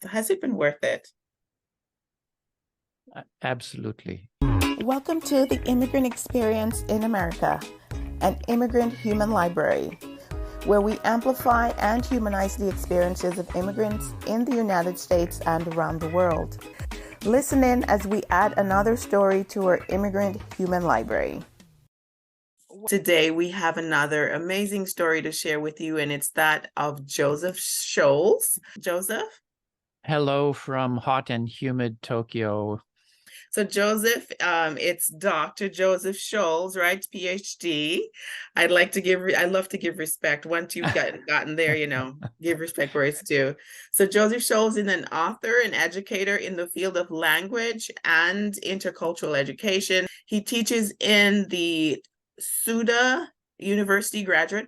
Has it been worth it? Absolutely. Welcome to the Immigrant Experience in America, an immigrant human library, where we amplify and humanize the experiences of immigrants in the United States and around the world. Listen in as we add another story to our immigrant human library. Today, we have another amazing story to share with you, and it's that of Joseph Shaules. Joseph? Hello from hot and humid Tokyo. So Joseph, it's Dr. Joseph Shaules, right? PhD. I love to give respect. Once you've gotten there, give respect where it's due. So Joseph Shaules is an author and educator in the field of language and intercultural education. He teaches in the SUDA University Graduate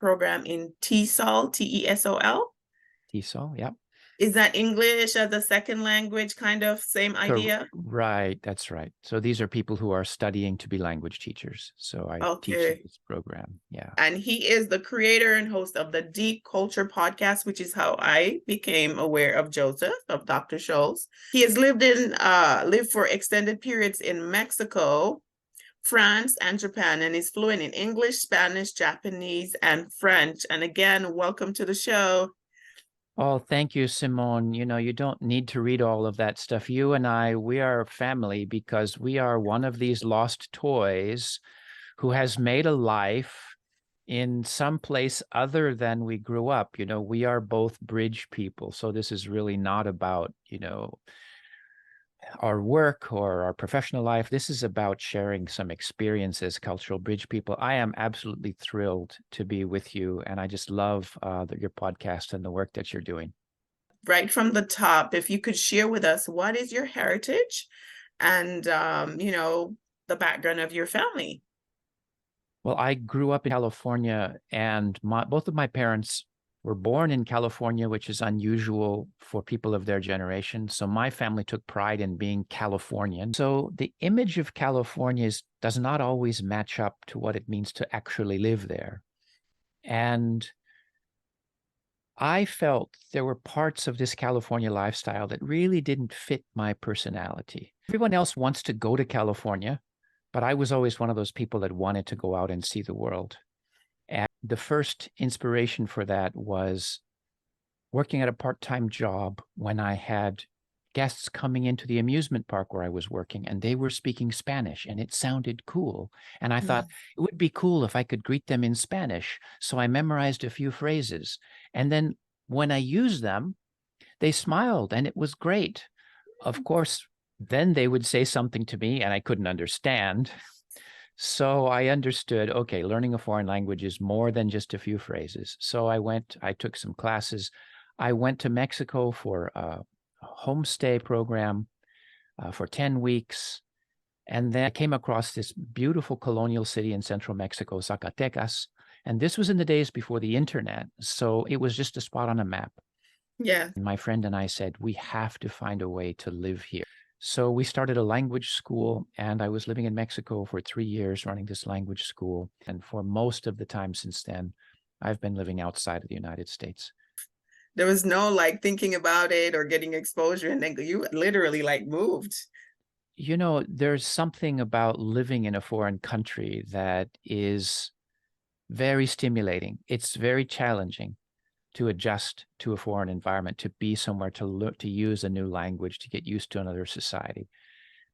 Program in TESOL, TESOL. TESOL, yep. Is that English as a second language, kind of same idea? Right, that's right. So these are people who are studying to be language teachers. So I teach this program, yeah. And he is the creator and host of the Deep Culture podcast, which is how I became aware of Joseph, of Dr. Shaules. He has lived for extended periods in Mexico, France, and Japan, and is fluent in English, Spanish, Japanese, and French. And again, welcome to the show. Oh, thank you, Simone. You don't need to read all of that stuff. You and I, we are family because we are one of these lost toys who has made a life in some place other than we grew up. We are both bridge people. So this is really not about, our work or our professional life. This is about sharing some experiences, cultural bridge people. I am absolutely thrilled to be with you. And I just love your podcast and the work that you're doing. Right from the top, if you could share with us, what is your heritage and, the background of your family? Well, I grew up in California, and both of my parents were born in California, which is unusual for people of their generation. So my family took pride in being Californian. So the image of California does not always match up to what it means to actually live there. And I felt there were parts of this California lifestyle that really didn't fit my personality. Everyone else wants to go to California, but I was always one of those people that wanted to go out and see the world. And the first inspiration for that was working at a part-time job when I had guests coming into the amusement park where I was working, and they were speaking Spanish, and it sounded cool. And I thought it would be cool if I could greet them in Spanish. So I memorized a few phrases. And then when I used them, they smiled, and it was great. Of course, then they would say something to me, and I couldn't understand. So I understood, okay, learning a foreign language is more than just a few phrases. So I took some classes. I went to Mexico for a homestay program for 10 weeks. And then I came across this beautiful colonial city in central Mexico, Zacatecas. And this was in the days before the internet. So it was just a spot on a map. Yeah. And my friend and I said, we have to find a way to live here. So we started a language school, and I was living in Mexico for 3 years running this language school. And for most of the time since then, I've been living outside of the United States. There was no thinking about it or getting exposure, and then you literally moved. There's something about living in a foreign country that is very stimulating. It's very challenging to adjust to a foreign environment, to be somewhere, to use a new language, to get used to another society.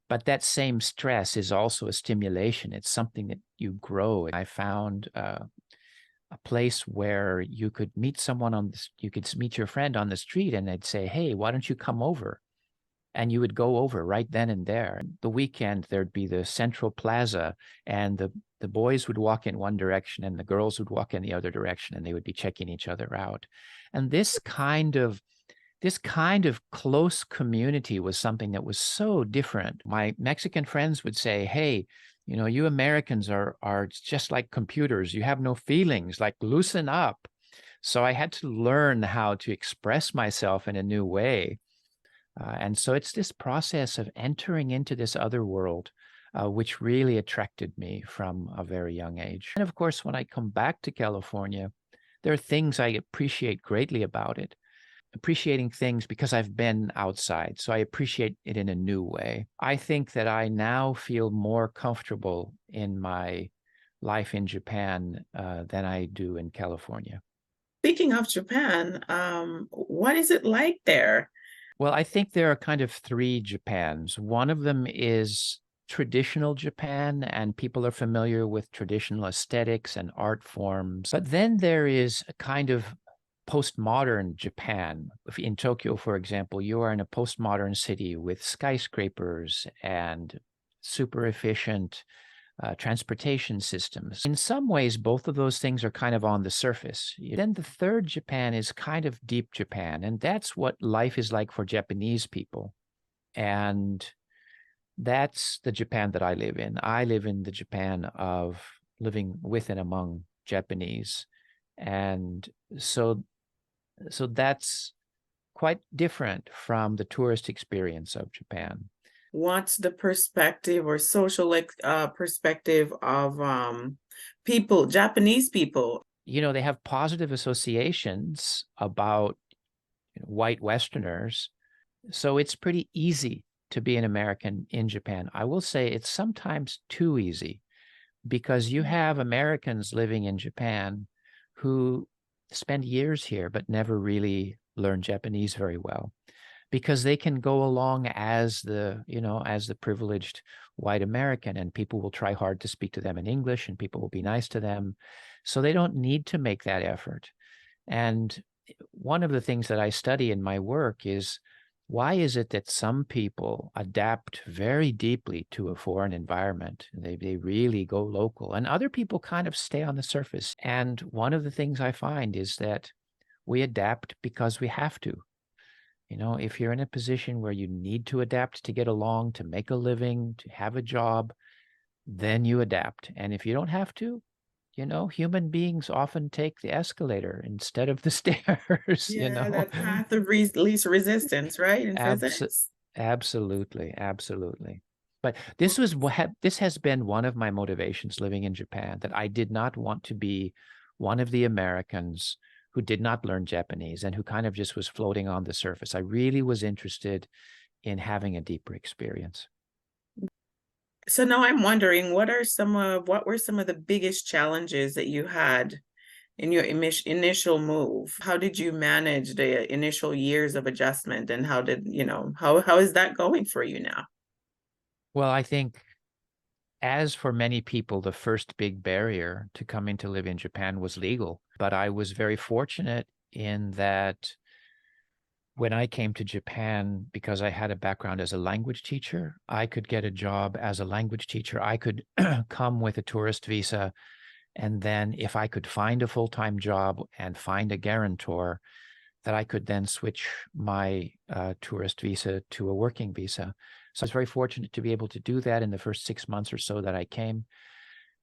But that same stress is also a stimulation. It's something that you grow. I found a place where you could meet you could meet your friend on the street, and they'd say, hey, why don't you come over? And you would go over right then and there. The weekend, there'd be the central plaza, and the boys would walk in one direction and the girls would walk in the other direction, and they would be checking each other out. And this kind of close community was something that was so different. My Mexican friends would say, hey, you Americans are just like computers. You have no feelings, loosen up. So I had to learn how to express myself in a new way. And so it's this process of entering into this other world, which really attracted me from a very young age. And of course, when I come back to California, there are things I appreciate greatly about it. appreciating things because I've been outside. So I appreciate it in a new way. I think that I now feel more comfortable in my life in Japan than I do in California. Speaking of Japan, what is it like there? Well, I think there are kind of three Japans. One of them is traditional Japan, and people are familiar with traditional aesthetics and art forms. But then there is a kind of postmodern Japan. In Tokyo, for example, you are in a postmodern city with skyscrapers and super efficient transportation systems. In some ways, both of those things are kind of on the surface. Then the third Japan is kind of deep Japan, and that's what life is like for Japanese people. And that's the Japan that I live in. I live in the Japan of living with and among Japanese. And so that's quite different from the tourist experience of Japan. What's the perspective or social perspective of people, Japanese people? They have positive associations about white Westerners. So it's pretty easy to be an American in Japan. I will say it's sometimes too easy because you have Americans living in Japan who spend years here but never really learn Japanese very well, because they can go along as the privileged white American, and people will try hard to speak to them in English, and people will be nice to them. So they don't need to make that effort. And one of the things that I study in my work is, why is it that some people adapt very deeply to a foreign environment? They really go local, and other people kind of stay on the surface. And one of the things I find is that we adapt because we have to. If you're in a position where you need to adapt to get along, to make a living, to have a job, then you adapt. And if you don't have to, human beings often take the escalator instead of the stairs. Yeah, that path of least resistance, right? In physics. Absolutely. But this has been one of my motivations living in Japan, that I did not want to be one of the Americans who did not learn Japanese and who kind of just was floating on the surface. I really was interested in having a deeper experience. So now I'm wondering, what were some of the biggest challenges that you had in your initial move? How did you manage the initial years of adjustment, and how is that going for you now? Well, I think, as for many people, the first big barrier to coming to live in Japan was legal. But I was very fortunate in that when I came to Japan, because I had a background as a language teacher, I could get a job as a language teacher. I could come with a tourist visa. And then if I could find a full-time job and find a guarantor, that I could then switch my tourist visa to a working visa. So I was very fortunate to be able to do that in the first 6 months or so that I came.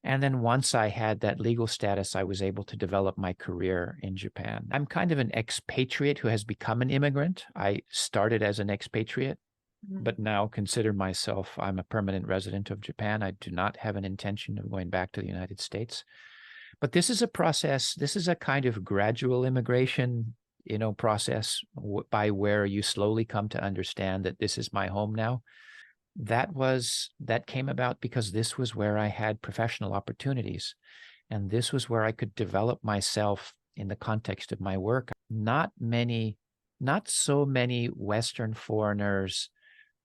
And then once I had that legal status, I was able to develop my career in Japan. I'm kind of an expatriate who has become an immigrant. I started as an expatriate, but now consider myself, I'm a permanent resident of Japan. I do not have an intention of going back to the United States. But this is a process. This is a kind of gradual immigration, process by where you slowly come to understand that this is my home now. That came about because this was where I had professional opportunities, and this was where I could develop myself in the context of my work. Not so many Western foreigners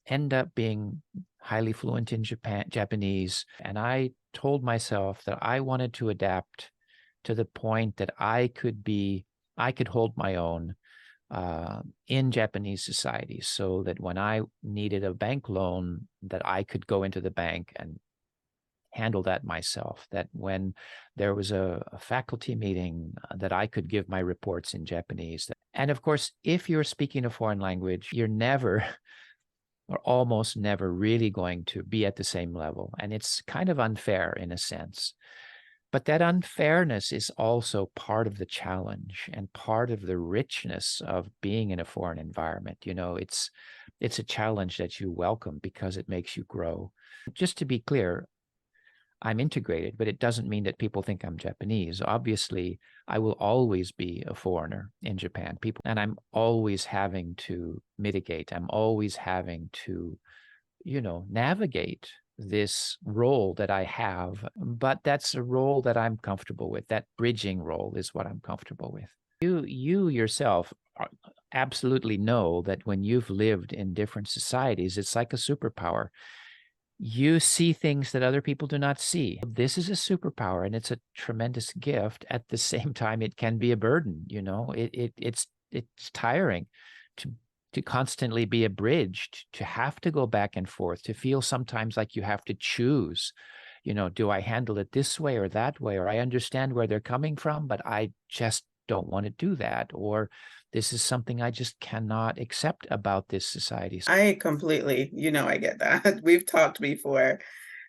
end up being highly fluent in Japanese. And I told myself that I wanted to adapt to the point that I could hold my own in Japanese society, so that when I needed a bank loan, that I could go into the bank and handle that myself, that when there was a faculty meeting, that I could give my reports in Japanese. And of course, if you're speaking a foreign language, you're never or almost never really going to be at the same level. And it's kind of unfair in a sense. But that unfairness is also part of the challenge and part of the richness of being in a foreign environment. It's a challenge that you welcome because it makes you grow. Just to be clear, I'm integrated, but it doesn't mean that people think I'm Japanese. Obviously, I will always be a foreigner in Japan. And I'm always having to mitigate. I'm always having to, navigate this role that I have, but that's a role that I'm comfortable with. That bridging role is what I'm comfortable with. You yourself absolutely know that when you've lived in different societies, it's like a superpower. You see things that other people do not see. This is a superpower, and it's a tremendous gift. At the same time, it can be a burden. It's tiring to constantly be abridged, to have to go back and forth, to feel sometimes like you have to choose. Do I handle it this way or that way? Or I understand where they're coming from, but I just don't want to do that. Or this is something I just cannot accept about this society. I completely, I get that. We've talked before.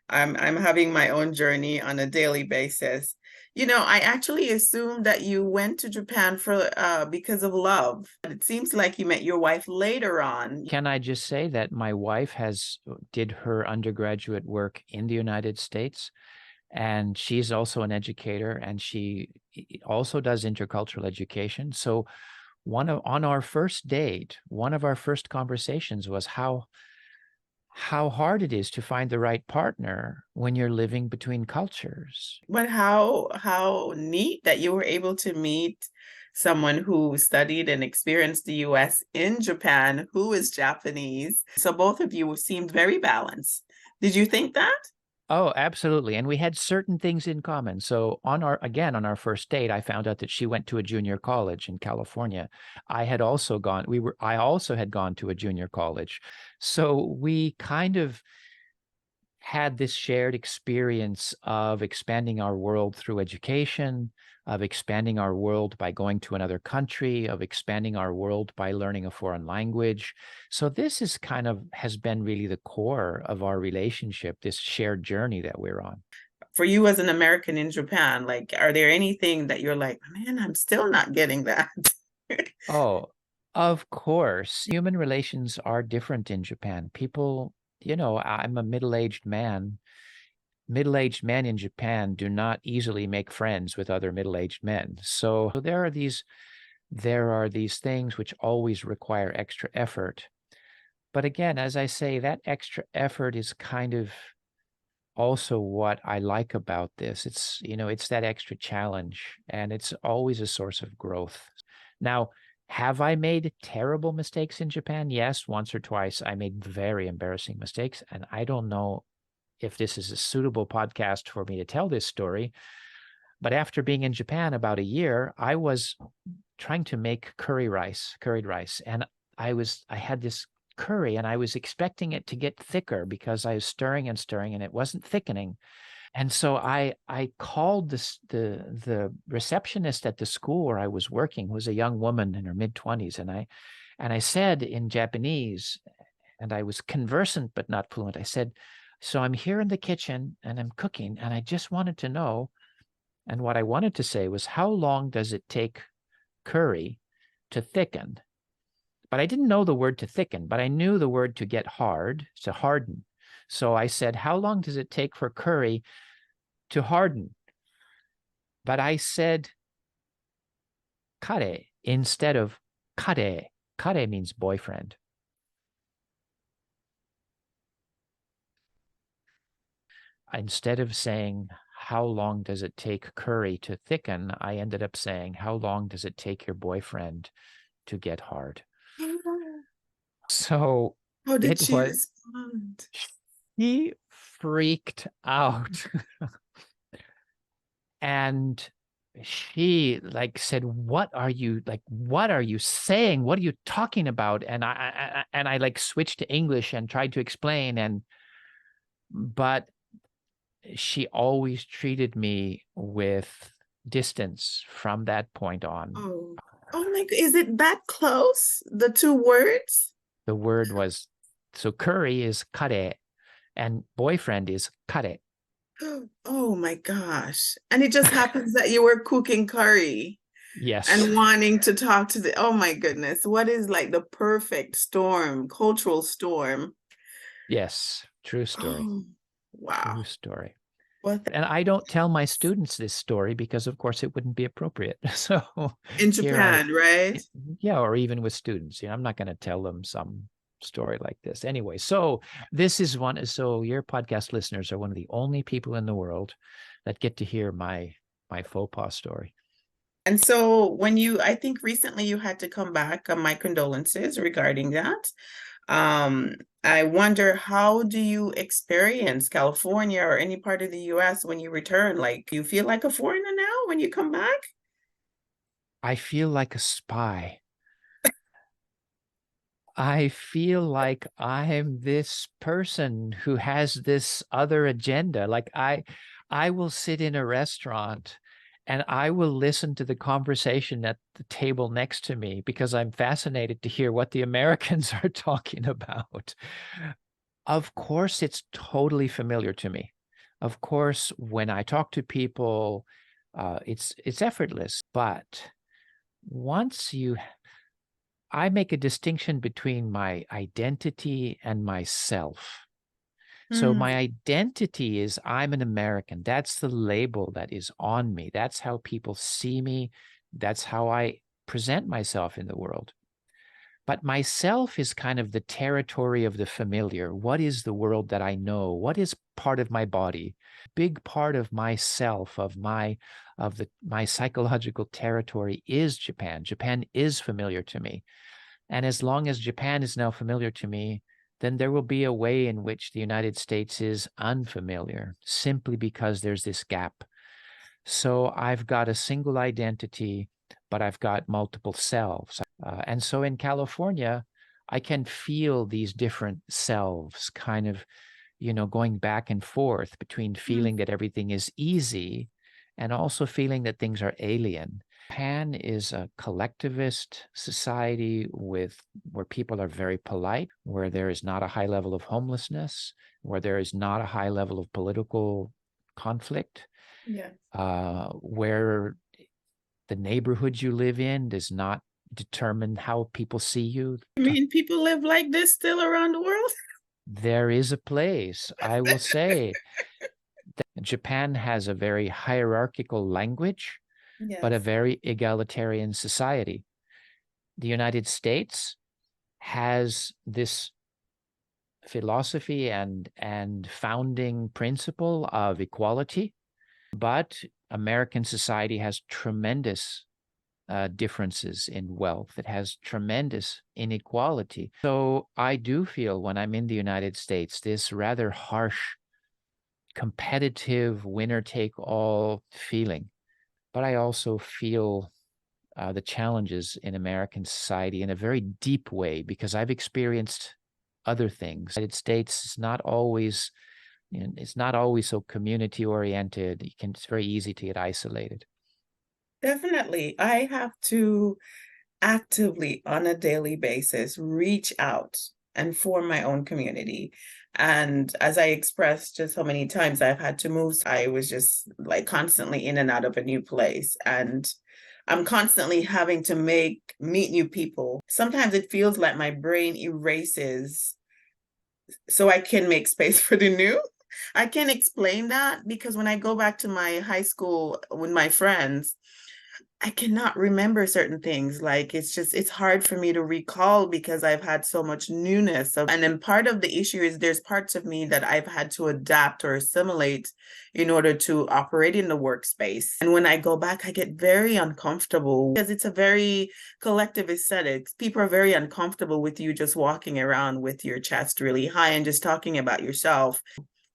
I'm having my own journey on a daily basis. I actually assumed that you went to Japan for because of love. It seems like you met your wife later on. Can I just say that my wife did her undergraduate work in the United States, and she's also an educator, and she also does intercultural education. So on our first date, one of our first conversations was how hard it is to find the right partner when you're living between cultures. But how neat that you were able to meet someone who studied and experienced the US in Japan, who is Japanese. So both of you seemed very balanced. Did you think that? Oh, absolutely. And we had certain things in common. So on our first date, I found out that she went to a junior college in California. I also had gone to a junior college. So we kind of had this shared experience of expanding our world through education, of expanding our world by going to another country, of expanding our world by learning a foreign language. So this has been really the core of our relationship, this shared journey that we're on. For you as an American in Japan, like, are there anything that you're like, man, I'm still not getting that? Oh, of course. Human relations are different in Japan. People, I'm a middle-aged man. Middle-aged men in Japan do not easily make friends with other middle-aged men. So there are these things which always require extra effort. But again, as I say, that extra effort is kind of also what I like about this. It's that extra challenge, and it's always a source of growth. Now, have I made terrible mistakes in Japan? Yes, once or twice. I made very embarrassing mistakes, and I don't know if this is a suitable podcast for me to tell this story. But after being in Japan about a year, I was trying to make curried rice. And I had this curry, and I was expecting it to get thicker because I was stirring and it wasn't thickening. And so I called the receptionist at the school where I was working, who was a young woman in her mid-20s. And I said in Japanese, and I was conversant but not fluent, I said, so I'm here in the kitchen and I'm cooking, and I just wanted to know, and what I wanted to say was, how long does it take curry to thicken? But I didn't know the word to thicken, but I knew the word to get hard, to harden. So I said, how long does it take for curry to harden? But I said kare instead of kare. Kare means boyfriend. Instead of saying, how long does it take curry to thicken, I ended up saying, how long does it take your boyfriend to get hard? So how did she respond? He freaked out. And she said, what are you saying? What are you talking about? And I switched to English and tried to explain, but she always treated me with distance from that point on. Oh my God. Is it that close? The two words? The word was, so curry is kare and boyfriend is kare. Oh my gosh. And it just happens that you were cooking curry. Yes. And wanting to talk to oh my goodness. What is the perfect storm, cultural storm? Yes. True story. Oh, wow. True story. Well, And I don't tell my students this story because, of course, it wouldn't be appropriate. So in here I, Japan, right? yeah, or even with students, I'm not going to tell them some story like this. Anyway, so this is one. So your podcast listeners are one of the only people in the world that get to hear my faux pas story. And so when I think recently you had to come back, my condolences regarding that. I wonder, how do you experience California or any part of the US when you return? Like, you feel like a foreigner now when you come back? I feel like a spy. I feel like I'm this person who has this other agenda. Like I will sit in a restaurant and I will listen to the conversation at the table next to me because I'm fascinated to hear what the Americans are talking about. Of course, it's totally familiar to me. Of course, when I talk to people, it's effortless. But once I make a distinction between my identity and myself. So Hmm. my identity is I'm an American. That's the label that is on me. That's how people see me. That's how I present myself in the world. But myself is kind of the territory of the familiar. What is the world that I know? What is part of my body? Big part of myself, of my psychological territory is Japan. Japan is familiar to me. And as long as Japan is now familiar to me, then there will be a way in which the United States is unfamiliar, simply because there's this gap. So I've got a single identity, but I've got multiple selves. And so in California, I can feel these different selves kind of, going back and forth between feeling that everything is easy and also feeling that things are alien. Japan is a collectivist society where people are very polite, where there is not a high level of homelessness, where there is not a high level of political conflict, Yeah. where the neighborhood you live in does not determine how people see you. I mean, people live like this still around the world? There is a place, I will say, that Japan has a very hierarchical language, but a Yes. very egalitarian society. The United States has this philosophy and founding principle of equality, but American society has tremendous differences in wealth. It has tremendous inequality. So I do feel when I'm in the United States, this rather harsh, competitive, winner-take-all feeling. But I also feel the challenges in American society in a very deep way because I've experienced other things. The United States is not always, it's not always so community-oriented. It's very easy to get isolated. Definitely. I have to actively, on a daily basis, reach out and form my own community. And as I expressed just how many times I've had to move, I was just like constantly in and out of a new place. And I'm constantly having to meet new people. Sometimes it feels like my brain erases so I can make space for the new. I can't explain that because when I go back to my high school with my friends, I cannot remember certain things. Like it's hard for me to recall because I've had so much newness. And then part of the issue is there's parts of me that I've had to adapt or assimilate in order to operate in the workspace. And when I go back, I get very uncomfortable because it's a very collective aesthetic. People are very uncomfortable with you just walking around with your chest really high and just talking about yourself.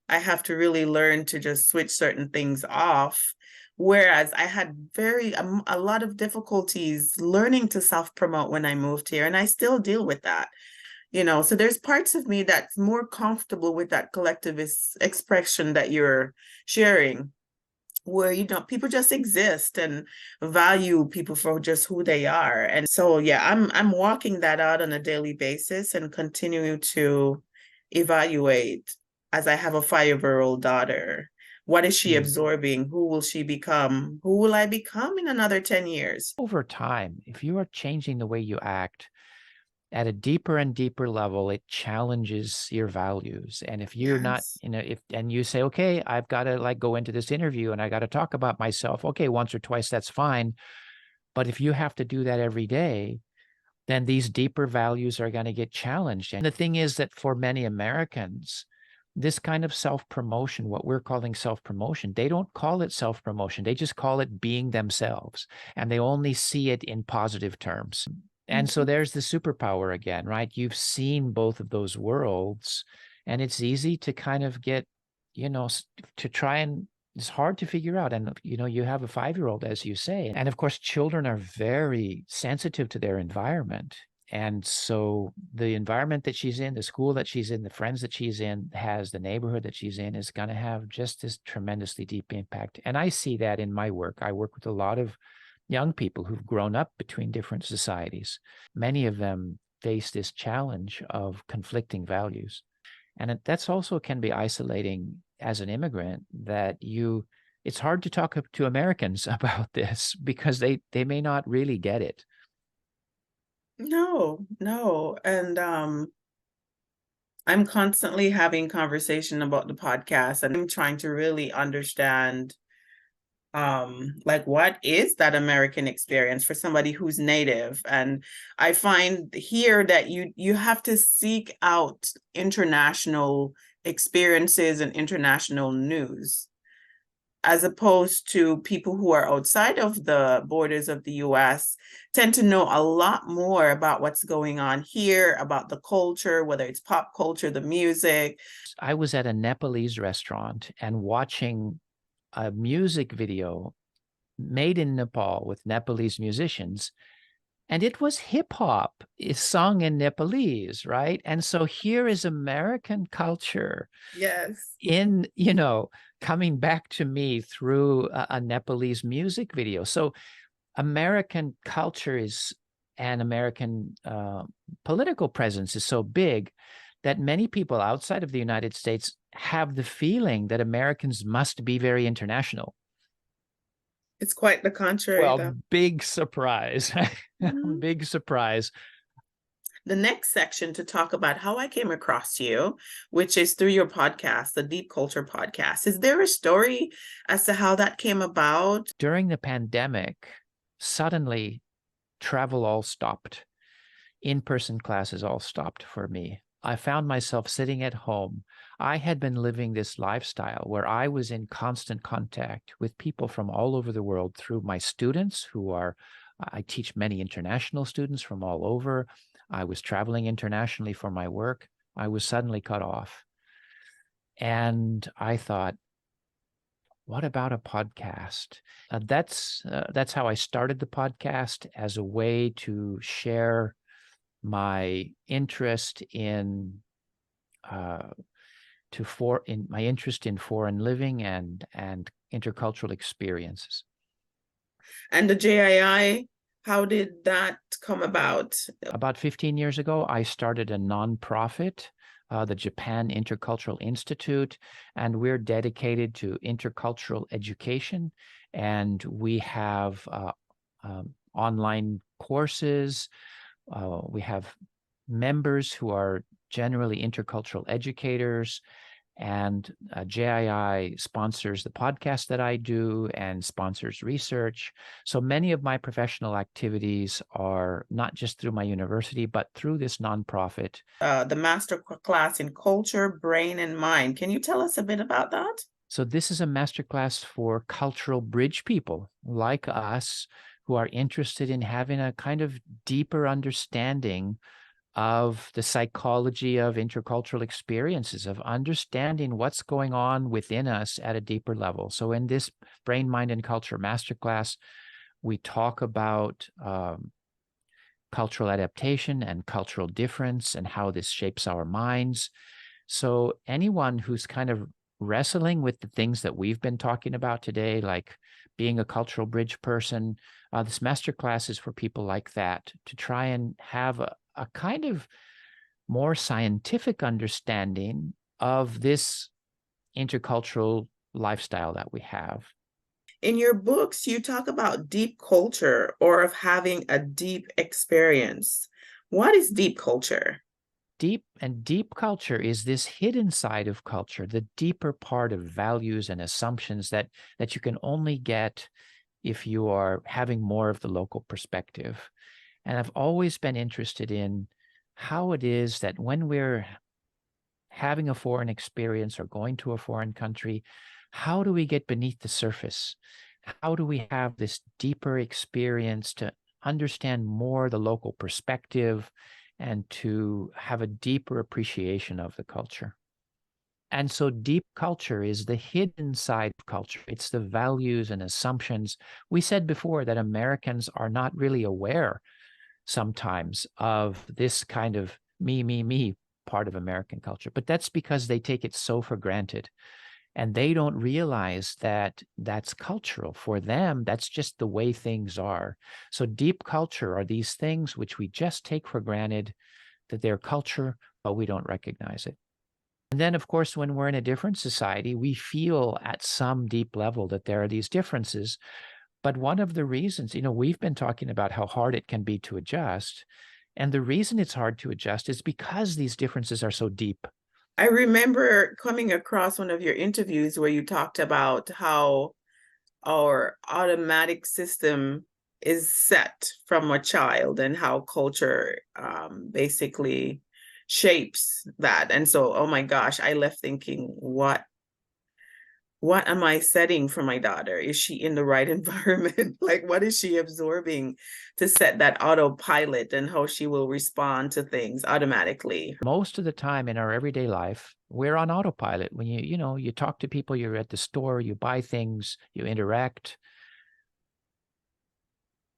I have to really learn to just switch certain things off. Whereas I had a lot of difficulties learning to self-promote when I moved here, and I still deal with that, So there's parts of me that's more comfortable with that collectivist expression that you're sharing, where people just exist and value people for just who they are. And so yeah, I'm walking that out on a daily basis and continuing to evaluate as I have a 5-year-old daughter. What is she absorbing? Who will she become? Who will I become in another 10 years? Over time, if you are changing the way you act, at a deeper and deeper level, it challenges your values. And if you're not, Yes. and you say, okay, I've got to like go into this interview and I got to talk about myself. Okay, once or twice, that's fine. But if you have to do that every day, then these deeper values are going to get challenged. And the thing is that for many Americans, this kind of self-promotion, what we're calling self-promotion, they don't call it self-promotion. They just call it being themselves. And they only see it in positive terms. And so there's the superpower again, right? You've seen both of those worlds, and it's easy to kind of get, to try and it's hard to figure out. And, you have a 5-year-old, as you say. And of course, children are very sensitive to their environment. And so the environment that she's in, the school that she's in, the friends that she's in, the neighborhood that she's in is going to have just this tremendously deep impact. And I see that in my work. I work with a lot of young people who've grown up between different societies. Many of them face this challenge of conflicting values. And that's also can be isolating as an immigrant, that it's hard to talk to Americans about this because they may not really get it. No. And I'm constantly having conversation about the podcast, and I'm trying to really understand like what is that American experience for somebody who's native. And I find here that you have to seek out international experiences and international news, as opposed to people who are outside of the borders of the US tend to know a lot more about what's going on here, about the culture, whether it's pop culture, the music. I was at a Nepalese restaurant and watching a music video made in Nepal with Nepalese musicians, and it was hip hop is sung in Nepalese, right? And so here is American culture. Yes. In, coming back to me through a Nepalese music video. So American culture and American political presence is so big that many people outside of the United States have the feeling that Americans must be very international. It's quite the contrary, Well, though. big surprise. Mhm. Big surprise. The next section to talk about how I came across you, which is through your podcast, the Deep Culture Podcast. Is there a story as to how that came about? During the pandemic, suddenly travel all stopped. In-person classes all stopped for me. I found myself sitting at home. I had been living this lifestyle where I was in constant contact with people from all over the world through my students I teach many international students from all over. I was traveling internationally for my work. I was suddenly cut off. And I thought, what about a podcast? That's how I started the podcast, as a way to share my interest in my interest in foreign living and intercultural experiences. And the JII, how did that come about? About 15 years ago, I started a nonprofit, the Japan Intercultural Institute, and we're dedicated to intercultural education. And we have online courses. We have members who are generally intercultural educators, and JII sponsors the podcast that I do and sponsors research. So many of my professional activities are not just through my university, but through this nonprofit. The master class in culture, brain, and mind. Can you tell us a bit about that? So this is a masterclass for cultural bridge people like us who are interested in having a kind of deeper understanding of the psychology of intercultural experiences, of understanding what's going on within us at a deeper level. So in this Brain, Mind, and Culture masterclass, we talk about cultural adaptation and cultural difference and how this shapes our minds. So anyone who's kind of wrestling with the things that we've been talking about today, like being a cultural bridge person, this masterclass is for people like that, to try and have a kind of more scientific understanding of this intercultural lifestyle that we have. In your books, you talk about deep culture, or of having a deep experience. What is deep culture? Deep culture is this hidden side of culture, the deeper part of values and assumptions that you can only get if you are having more of the local perspective. And I've always been interested in how it is that when we're having a foreign experience or going to a foreign country, how do we get beneath the surface? How do we have this deeper experience to understand more the local perspective and to have a deeper appreciation of the culture? And so deep culture is the hidden side of culture. It's the values and assumptions. We said before that Americans are not really aware sometimes of this kind of me part of American culture, but that's because they take it so for granted. And they don't realize that that's cultural. For them, that's just the way things are. So deep culture are these things which we just take for granted that they're culture, but we don't recognize it. And then, of course, when we're in a different society, we feel at some deep level that there are these differences. But one of the reasons, we've been talking about how hard it can be to adjust. And the reason it's hard to adjust is because these differences are so deep. I remember coming across one of your interviews where you talked about how our automatic system is set from a child and how culture basically shapes that. And so, oh my gosh, I left thinking, what am I setting for my daughter? Is she in the right environment? Like, what is she absorbing to set that autopilot and how she will respond to things automatically? Most of the time in our everyday life, we're on autopilot. When you talk to people, you're at the store, you buy things, you interact.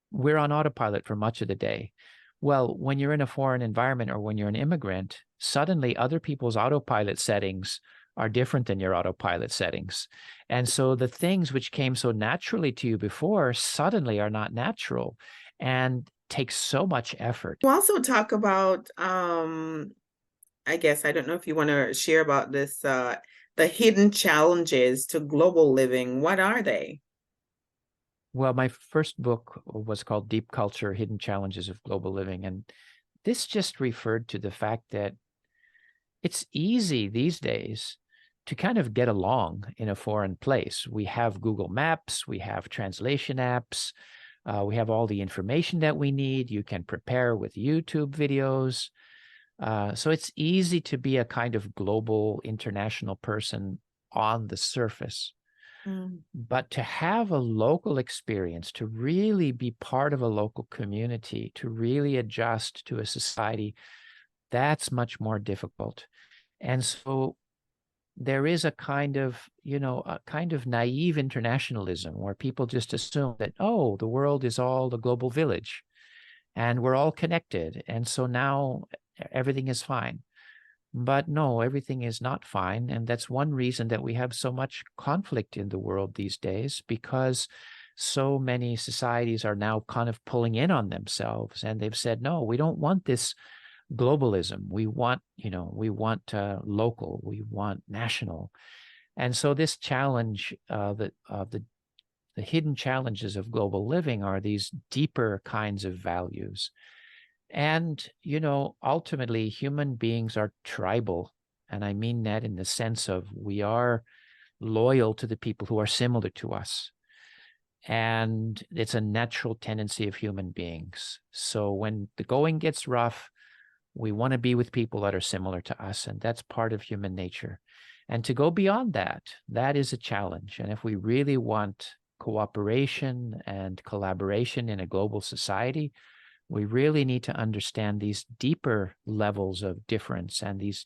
We're on autopilot for much of the day. Well, when you're in a foreign environment or when you're an immigrant, suddenly other people's autopilot settings are different than your autopilot settings. And so the things which came so naturally to you before suddenly are not natural and takes so much effort. You also talk about, I guess, I don't know if you want to share about this, the hidden challenges to global living. What are they? Well, my first book was called Deep Culture, Hidden Challenges of Global Living. And this just referred to the fact that it's easy these days to kind of get along in a foreign place. We have Google Maps, we have translation apps, we have all the information that we need. You can prepare with YouTube videos. So it's easy to be a kind of global, international person on the surface. But to have a local experience, to really be part of a local community, to really adjust to a society, that's much more difficult. And so there is a kind of naive internationalism where people just assume that, oh, the world is all the global village and we're all connected. And so now everything is fine. But no, everything is not fine. And that's one reason that we have so much conflict in the world these days, because so many societies are now kind of pulling in on themselves. And they've said, no, we don't want this globalism. We want local, we want national. And so this challenge, the hidden challenges of global living are these deeper kinds of values. And, ultimately, human beings are tribal. And I mean that in the sense of we are loyal to the people who are similar to us. And it's a natural tendency of human beings. So when the going gets rough, we want to be with people that are similar to us. And that's part of human nature. And to go beyond that, that is a challenge. And if we really want cooperation and collaboration in a global society, we really need to understand these deeper levels of difference and we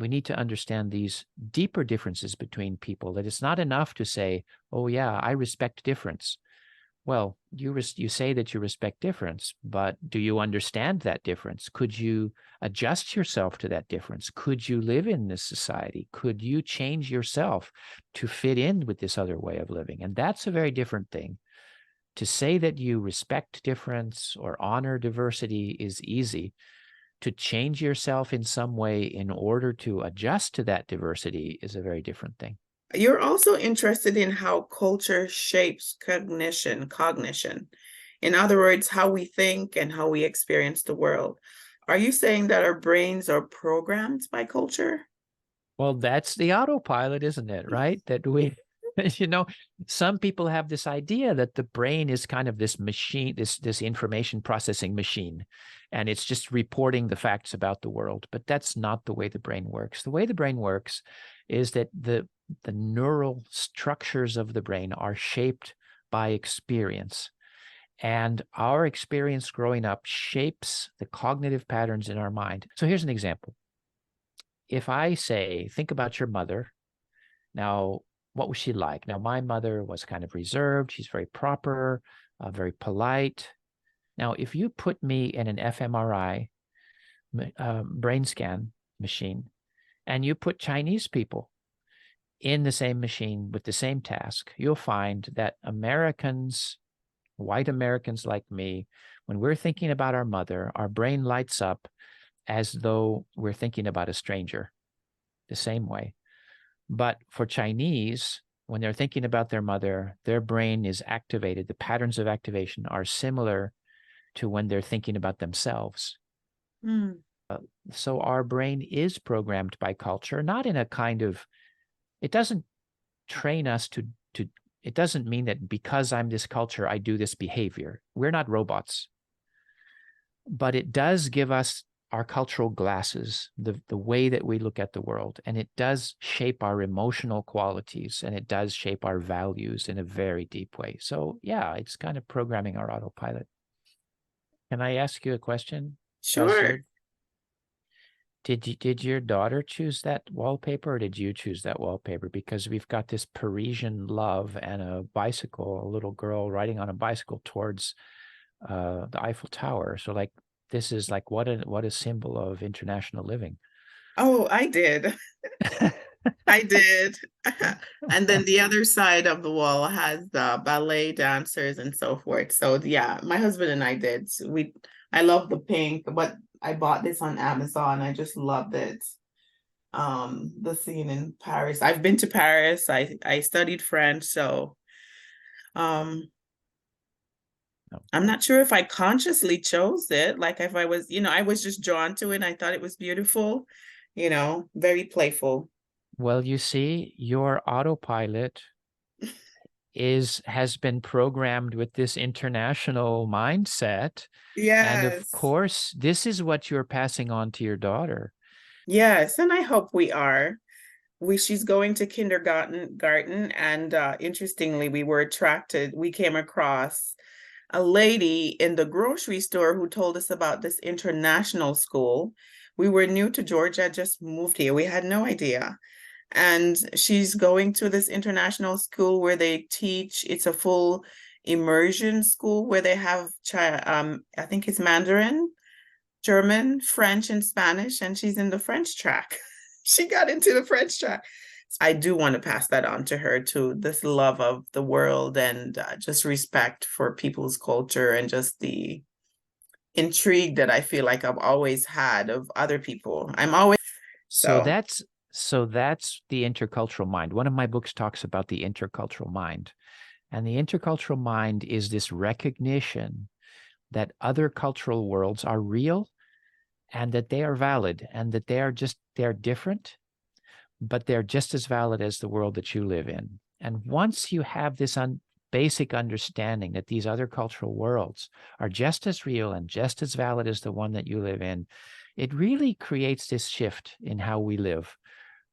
need to understand these deeper differences between people, that it's not enough to say, oh yeah, I respect difference. Well, you say that you respect difference, but do you understand that difference? Could you adjust yourself to that difference? Could you live in this society? Could you change yourself to fit in with this other way of living? And that's a very different thing. To say that you respect difference or honor diversity is easy. To change yourself in some way in order to adjust to that diversity is a very different thing. You're also interested in how culture shapes cognition. In other words, how we think and how we experience the world. Are you saying that our brains are programmed by culture? Well, that's the autopilot, isn't it? Right? That we, you know, some people have this idea that the brain is kind of this machine, this information processing machine, and it's just reporting the facts about the world. But that's not the way the brain works. The way the brain works is that the neural structures of the brain are shaped by experience. And our experience growing up shapes the cognitive patterns in our mind. So here's an example. If I say, think about your mother. Now, what was she like? Now, my mother was kind of reserved. She's very proper, very polite. Now, if you put me in an fMRI brain scan machine, and you put Chinese people in the same machine with the same task, you'll find that Americans, white Americans like me, when we're thinking about our mother, our brain lights up as though we're thinking about a stranger the same way. But for Chinese, when they're thinking about their mother, their brain is activated. The patterns of activation are similar to when they're thinking about themselves. Mm. So our brain is programmed by culture, not in a kind of, it doesn't train us to it doesn't mean that because I'm this culture, I do this behavior. We're not robots. But it does give us our cultural glasses, the way that we look at the world. And it does shape our emotional qualities, and it does shape our values in a very deep way. So yeah, it's kind of programming our autopilot. Can I ask you a question? Sure. Did your daughter choose that wallpaper, or did you choose that wallpaper? Because we've got this Parisian love and a bicycle, a little girl riding on a bicycle towards the Eiffel Tower. So like, this is like what a symbol of international living. Oh, I did. I did. And then the other side of the wall has the ballet dancers and so forth. So yeah, my husband and I did. I love the pink, but I bought this on Amazon. I just loved it. The scene in Paris. I've been to Paris. I studied French, so I'm not sure if I consciously chose it. Like if I was, I was just drawn to it and I thought it was beautiful, very playful. Well, you see, your autopilot has been programmed with this international mindset. And of Yes. course, this is what you're passing on to your daughter. Yes, and I hope we are. She's going to kindergarten, and interestingly, we came across a lady in the grocery store who told us about this international school. We were new to Georgia, just moved here. We had no idea. And she's going to this international school where they teach, it's a full immersion school where they have, I think it's Mandarin, German, French, and Spanish, and she's in the French track. She got into the French track. I do want to pass that on to her, to this love of the world and just respect for people's culture and just the intrigue that I feel like I've always had of other people. So that's the intercultural mind. One of my books talks about the intercultural mind. And the intercultural mind is this recognition that other cultural worlds are real and that they are valid and that they're different, but they're just as valid as the world that you live in. And once you have this basic understanding that these other cultural worlds are just as real and just as valid as the one that you live in, it really creates this shift in how we live,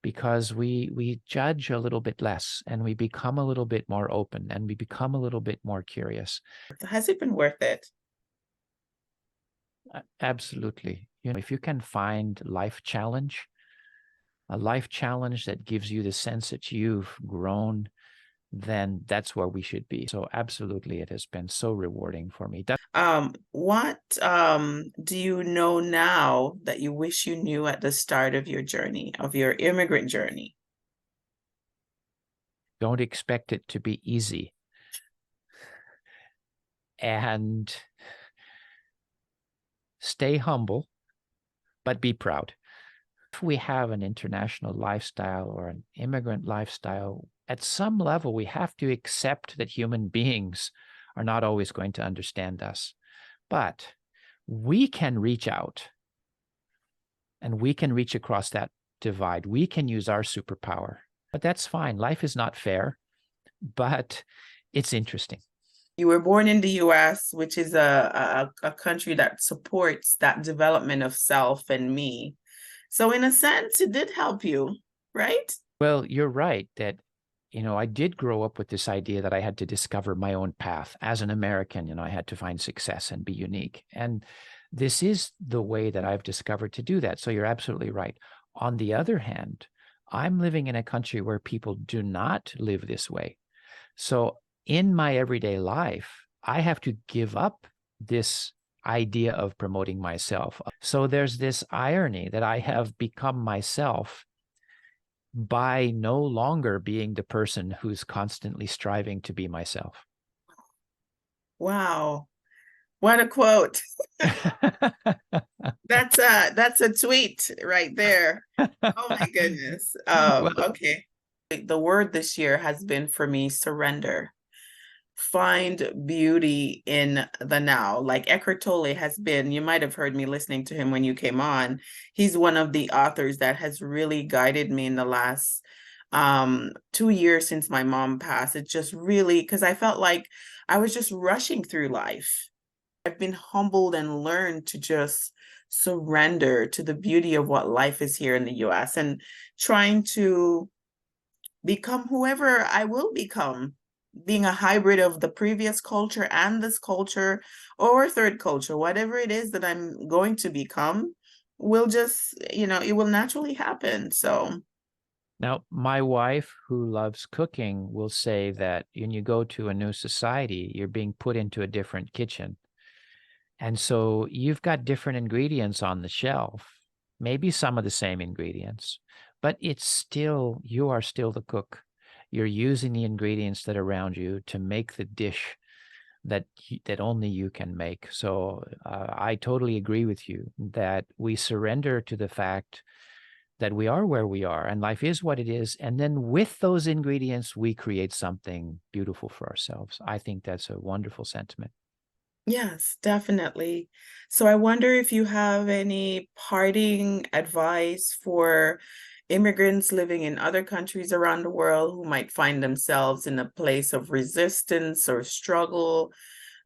because we judge a little bit less and we become a little bit more open and we become a little bit more curious. Has it been worth it? Absolutely. If you can find a life challenge that gives you the sense that you've grown, then that's where we should be. So absolutely, it has been so rewarding for me. What do you know now that you wish you knew at the start of your journey, of your immigrant journey? Don't expect it to be easy. And stay humble, but be proud. If we have an international lifestyle or an immigrant lifestyle, at some level, we have to accept that human beings are not always going to understand us. But we can reach out and we can reach across that divide. We can use our superpower. But that's fine. Life is not fair, but it's interesting. You were born in the US, which is a country that supports that development of self and me. So in a sense, it did help you, right? Well, you're right that, I did grow up with this idea that I had to discover my own path. As an American, I had to find success and be unique. And this is the way that I've discovered to do that. So you're absolutely right. On the other hand, I'm living in a country where people do not live this way. So in my everyday life, I have to give up this idea of promoting myself. So there's this irony that I have become myself by no longer being the person who's constantly striving to be myself. Wow. What a quote. That's a tweet right there. Oh my goodness. Okay. The word this year has been for me surrender. Find beauty in the now. Like Eckhart Tolle has been, you might have heard me listening to him when you came on. He's one of the authors that has really guided me in the last 2 years since my mom passed. It just really, because I felt like I was just rushing through life. I've been humbled and learned to just surrender to the beauty of what life is here in the US and trying to become whoever I will become, being a hybrid of the previous culture and this culture or third culture, whatever it is that I'm going to become will just, it will naturally happen. So now, my wife, who loves cooking, will say that when you go to a new society, you're being put into a different kitchen. And so you've got different ingredients on the shelf, maybe some of the same ingredients, but you are still the cook. You're using the ingredients that are around you to make the dish that only you can make. So I totally agree with you that we surrender to the fact that we are where we are and life is what it is. And then with those ingredients, we create something beautiful for ourselves. I think that's a wonderful sentiment. yes, definitely. So I wonder if you have any parting advice for immigrants living in other countries around the world who might find themselves in a place of resistance or struggle.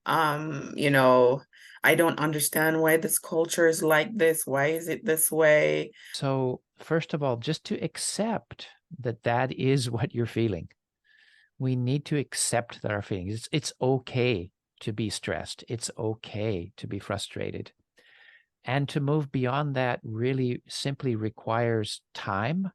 I don't understand why this culture is like this. Why is it this way? So first of all, just to accept that is what you're feeling. We need to accept that our feelings, it's okay to be stressed. It's okay to be frustrated. And to move beyond that really simply requires time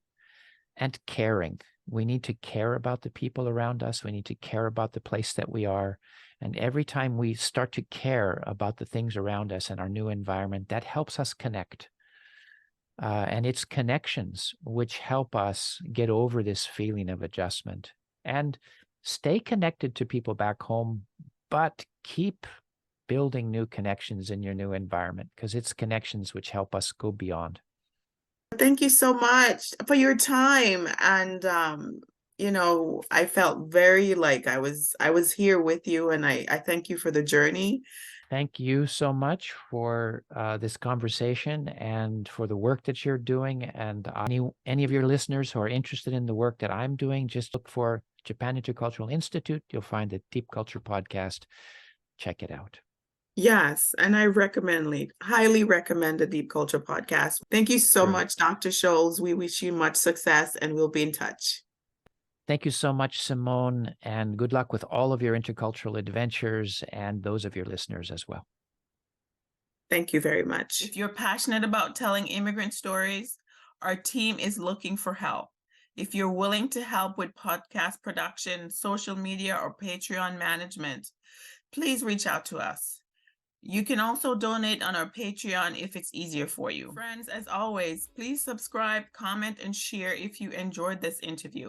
and caring. We need to care about the people around us. We need to care about the place that we are. And every time we start to care about the things around us and our new environment, that helps us connect. And it's connections which help us get over this feeling of adjustment and stay connected to people back home, but keep building new connections in your new environment, because it's connections which help us go beyond. Thank you so much for your time. And I felt very like I was here with you, and I thank you for the journey. Thank you so much for this conversation and for the work that you're doing. And any of your listeners who are interested in the work that I'm doing, just look for Japan Intercultural Institute. You'll find the Deep Culture Podcast. Check it out. Yes, and I highly recommend the Deep Culture Podcast. Thank you so much, Dr. Shaules. We wish you much success, and we'll be in touch. Thank you so much, Simone, and good luck with all of your intercultural adventures and those of your listeners as well. Thank you very much. If you're passionate about telling immigrant stories, our team is looking for help. If you're willing to help with podcast production, social media, or Patreon management, please reach out to us. You can also donate on our Patreon if it's easier for you. Friends, as always, please subscribe, comment, and share if you enjoyed this interview.